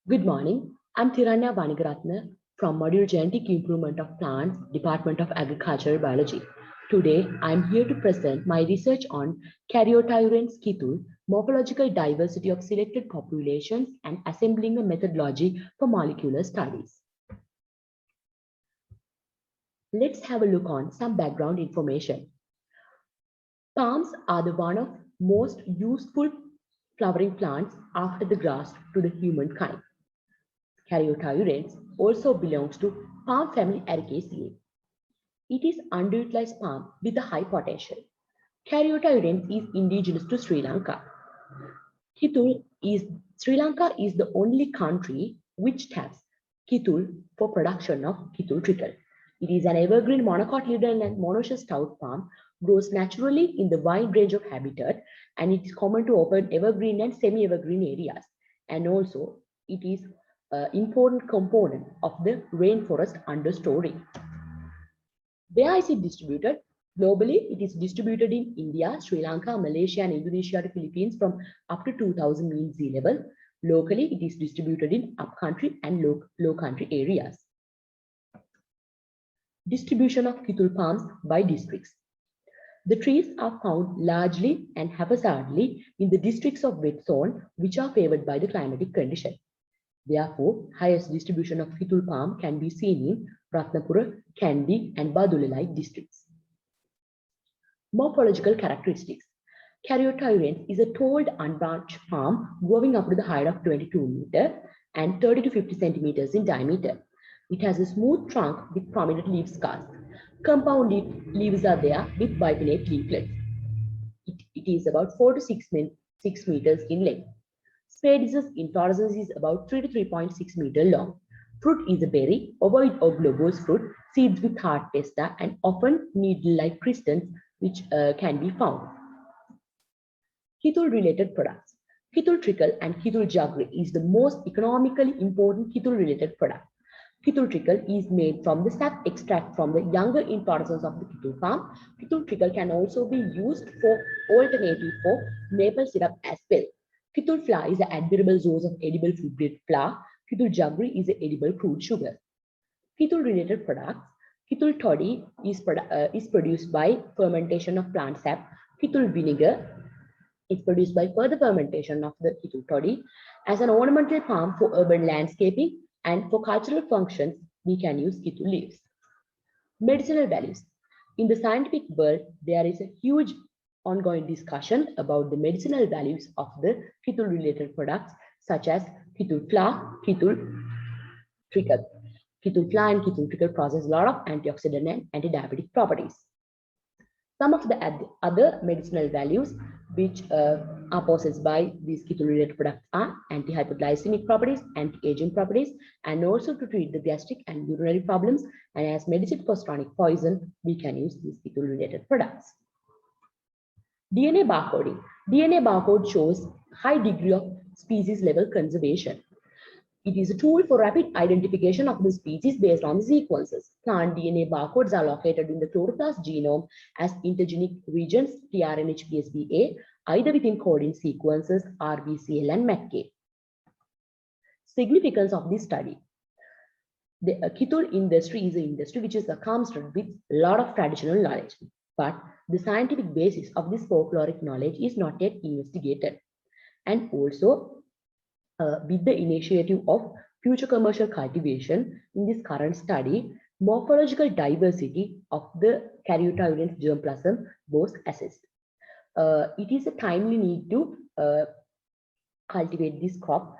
Good morning. I'm Tiranya Vanigaratna from Module Genetic Improvement of Plants, Department of Agricultural Biology. Today, I'm here to present my research on Caryotyrene skitul, morphological diversity of selected populations, and assembling a methodology for molecular studies. Let's have a look on some background information. Palms are the one of most useful flowering plants after the grass to the humankind. Caryotyrene also belongs to palm family Ericaceae. It is underutilized palm with a high potential. Caryotyrene is indigenous to Sri Lanka. Sri Lanka is the only country which taps Kitul for production of Kitul trickle. It is an evergreen monocotyledon and monoecious stout palm, grows naturally in the wide range of habitat, and it is common to open evergreen and semi-evergreen areas. And also, it is an important component of the rainforest understory. Where is it distributed? Globally, it is distributed in India, Sri Lanka, Malaysia, and Indonesia to Philippines from up to 2000 mean sea level. Locally, it is distributed in upcountry and low country areas. Distribution of Kitul palms by districts. The trees are found largely and haphazardly in the districts of wet zone, which are favored by the climatic condition. Therefore, highest distribution of Kitul palm can be seen in Ratnapura, Kandy, and Badulelai districts. Morphological characteristics. Caryotyrene is a tall unbranched palm growing up to the height of 22 meters and 30 to 50 centimeters in diameter. It has a smooth trunk with prominent leaf scars. Compound leaves are there with bipinnate leaflets. It is about 4 to 6 meters in length. Spadiceous inflorescence is about 3 to 3.6 meter long. Fruit is a berry, ovoid or globose fruit, seeds with hard testa, and often needle-like crystals which can be found. Kitul-related products. Kitul trickle and Kitul jaggery is the most economically important Kitul-related product. Kitul trickle is made from the sap extract from the younger inflorescence of the Kitul palm. Kitul trickle can also be used for alternative for maple syrup as well. Kitul flour is an admirable source of edible food grade flour. Kitul jaggery is an edible crude sugar. Kitul related products. Kitul toddy is produced by fermentation of plant sap. Kitul vinegar is produced by further fermentation of the Kitul toddy. As an ornamental palm for urban landscaping and for cultural functions, we can use Kitul leaves. Medicinal values. In the scientific world, there is a huge ongoing discussion about the medicinal values of the Kitul related products such as Kitul flour, Kitul trickle. Kitul flour and Kitul trickle possess a lot of antioxidant and anti-diabetic properties. Some of the other medicinal values which are possessed by these Kitul-related products are anti-hypoglycemic properties, anti-aging properties, and also to treat the gastric and urinary problems. And as medicine for chronic poison, we can use these Kitul-related products. DNA barcoding. DNA barcode shows high degree of species level conservation. It is a tool for rapid identification of the species based on the sequences. Plant DNA barcodes are located in the chloroplast genome as intergenic regions tRNHPSBA, either within coding sequences RBCL and METK. Significance of this study. The Kitul industry is an industry which is accustomed with a lot of traditional knowledge, but the scientific basis of this folkloric knowledge is not yet investigated. And also, with the initiative of future commercial cultivation in this current study, morphological diversity of the Caryotyrene germplasm was assessed. It is a timely need to cultivate this crop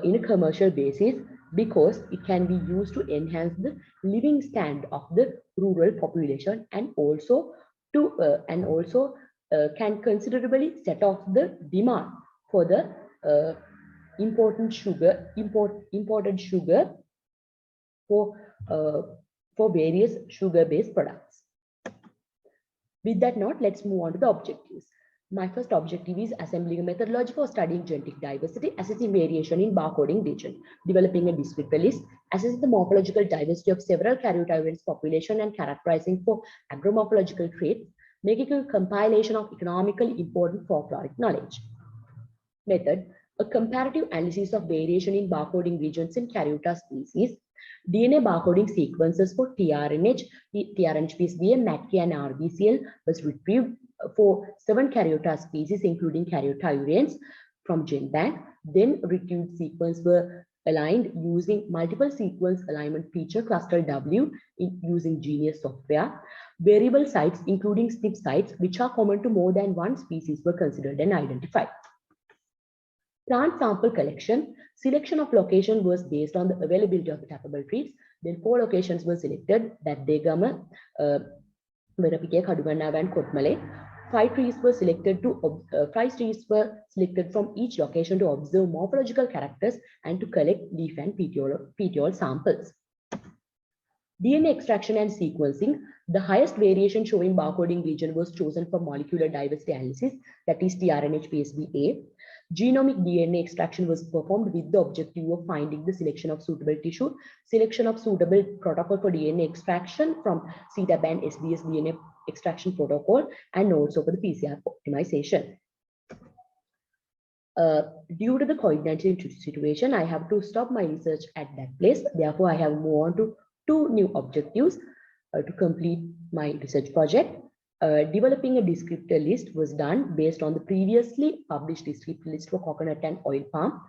in a commercial basis because it can be used to enhance the living standard of the rural population and also can considerably set off the demand for the imported sugar for various sugar-based products. With that note, let's move on to the objectives. My first objective is assembling a methodology for studying genetic diversity, assessing variation in barcoding region, developing a descriptor list, assessing the morphological diversity of several Caryotyrene population and characterizing for agromorphological traits, making a compilation of economically important folkloric knowledge. Method. A comparative analysis of variation in barcoding regions in Caryota species. DNA barcoding sequences for TRNH, TRNH-PSBA, MATK, and RBCL was retrieved for 7 Caryota species, including Caryota from GenBank. Then retrieved sequences were aligned using multiple sequence alignment feature cluster W using Genius software. Variable sites, including SNP sites, which are common to more than one species, were considered and identified. Plant sample collection. Selection of location was based on the availability of the tappable trees. Then 4 locations were selected: Daddegama, Verapike, Kaduvanawa, and Kotmale. 5 trees were selected from each location to observe morphological characters and to collect leaf and petiole samples. DNA extraction and sequencing. The highest variation showing barcoding region was chosen for molecular diversity analysis, that is TRNH-PSBA. Genomic DNA extraction was performed with the objective of finding the selection of suitable tissue, selection of suitable protocol for DNA extraction from CTAB and SDS DNA extraction protocol, and also for the PCR optimization. Due to the COVID-19 situation, I have to stop my research at that place. Therefore, I have moved on to 2 new objectives to complete my research project. Developing a descriptor list was done based on the previously published descriptor list for coconut and oil palm,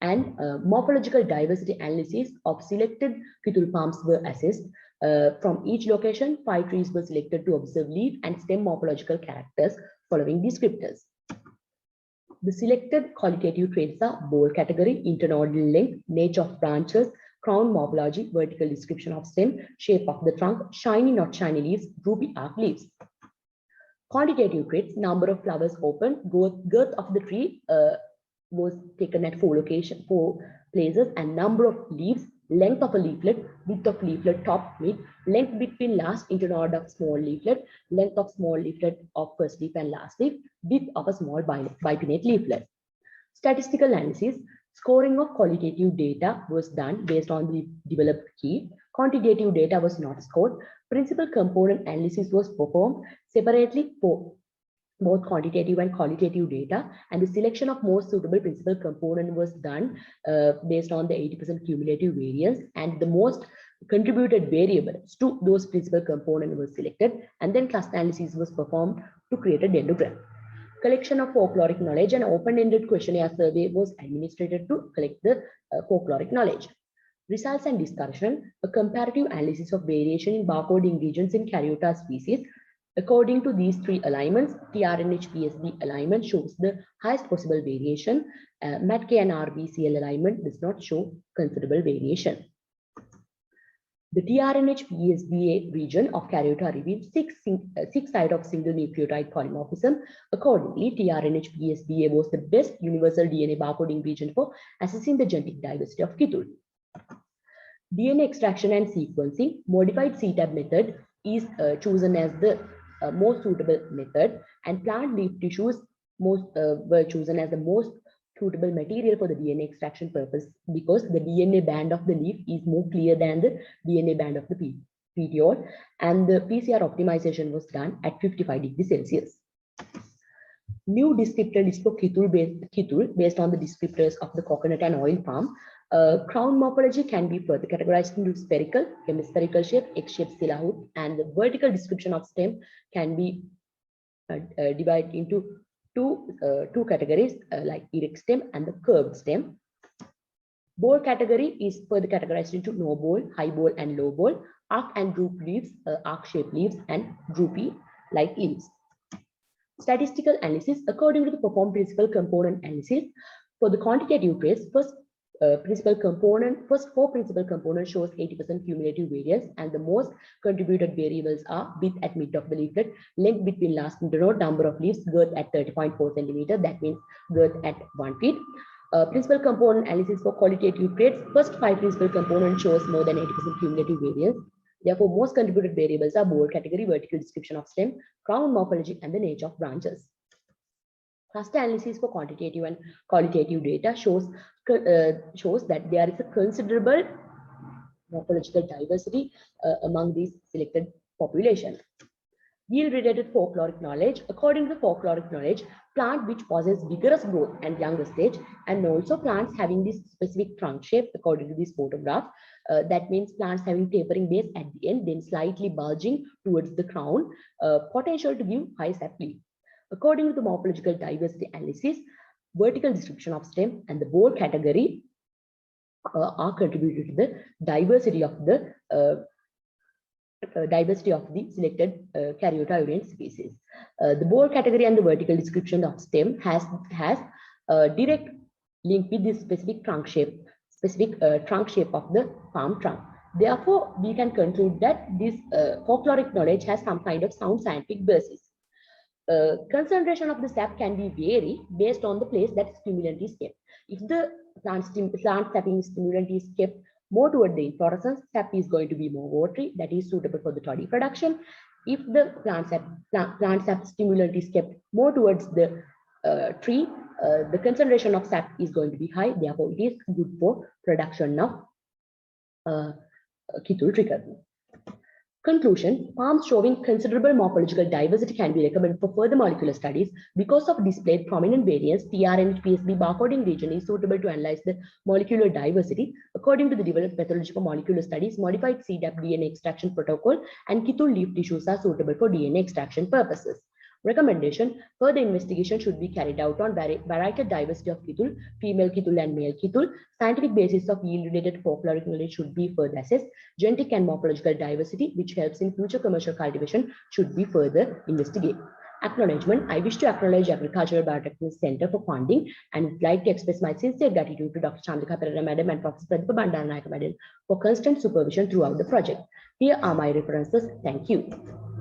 and morphological diversity analysis of selected Kithul palms were assessed. From each location, 5 trees were selected to observe leaf and stem morphological characters following descriptors. The selected qualitative traits are bole category, internodal length, nature of branches, crown morphology, vertical description of stem, shape of the trunk, shiny not shiny leaves, droopy arc leaves. Quantitative traits: number of flowers open, girth of the tree was taken at 4 places, and number of leaves, length of a leaflet, width of leaflet top, mid, length between last internode of small leaflet, length of small leaflet of first leaf and last leaf, width of a small bipinnate leaflet. Statistical analysis. Scoring of qualitative data was done based on the developed key. Quantitative data was not scored. Principal component analysis was performed separately for both quantitative and qualitative data, and the selection of most suitable principal component was done based on the 80% cumulative variance, and the most contributed variables to those principal component was selected, and then cluster analysis was performed to create a dendrogram. Collection of folkloric knowledge. An open-ended questionnaire survey was administered to collect the folkloric knowledge. Results and discussion. A comparative analysis of variation in barcoding regions in Caryota species. According to these 3 alignments, TRNH-PSB alignment shows the highest possible variation. MATK and RBCL alignment does not show considerable variation. The TRNH-PSBA region of Caryota revealed 6 sites of single nucleotide polymorphism. Accordingly, TRNH-PSBA was the best universal DNA barcoding region for assessing the genetic diversity of Kithul. DNA extraction and sequencing. Modified CTAB method is chosen as the most suitable method, and plant leaf tissues were chosen as the most suitable material for the DNA extraction purpose, because the DNA band of the leaf is more clear than the DNA band of the petiole, and the PCR optimization was done at 55 degrees Celsius. New descriptor list for Kithul based on the descriptors of the coconut and oil palm. Crown morphology can be further categorized into spherical, hemispherical shape, X-shaped stela hood, and the vertical description of stem can be divided into two categories, like erect stem and the curved stem. Bole category is further categorized into no bole, high bole, and low bole, arc and droop leaves, arc-shaped leaves, and droopy like leaves. Statistical analysis. According to the performed principal component analysis, for the quantitative traits, first 4 principal components shows 80% cumulative variance, and the most contributed variables are width at mid of the leaflet, length between last internode, number of leaves, girth at 30.4 centimeter, that means girth at 1 feet. Principal component analysis for qualitative traits, first 5 principal components shows more than 80% cumulative variance. Therefore, most contributed variables are bole category, vertical description of stem, crown morphology, and the nature of branches. Cluster analysis for quantitative and qualitative data shows that there is a considerable morphological diversity among these selected population. Yield-related folkloric knowledge. According to the folkloric knowledge, plant which possess vigorous growth and younger stage, and also plants having this specific trunk shape according to this photograph. That means plants having tapering base at the end, then slightly bulging towards the crown, potential to give high sap yield. According to the morphological diversity analysis, vertical description of stem and the bole category are contributed to the diversity of the selected Caryota urine species. The bole category and the vertical description of stem has a direct link with this specific trunk shape of the palm trunk. Therefore, we can conclude that this folkloric knowledge has some kind of sound scientific basis. Concentration of the sap can be vary based on the place that stimulant is kept. If the plant sapping stimulant is kept more toward the inflorescence, sap is going to be more watery, that is suitable for the toddy production. If the plant sap stimulant is kept more towards the tree, the concentration of sap is going to be high, therefore it is good for production of Kithul trickle. Conclusion, palms showing considerable morphological diversity can be recommended for further molecular studies. Because of displayed prominent variants, TRNH PSB barcoding region is suitable to analyze the molecular diversity. According to the developed methodology for molecular studies, modified CDAP DNA extraction protocol and Kithul leaf tissues are suitable for DNA extraction purposes. Recommendation, further investigation should be carried out on varietal diversity of Kithul, female Kithul and male Kithul. Scientific basis of yield-related folkloric knowledge should be further assessed. Genetic and morphological diversity, which helps in future commercial cultivation, should be further investigated. Acknowledgement, I wish to acknowledge Agricultural Biotechnology Center for funding and would like to express my sincere gratitude to Dr. Chandrika Perera Madam and Professor Pradipha Bandaranayake Madam for constant supervision throughout the project. Here are my references. Thank you.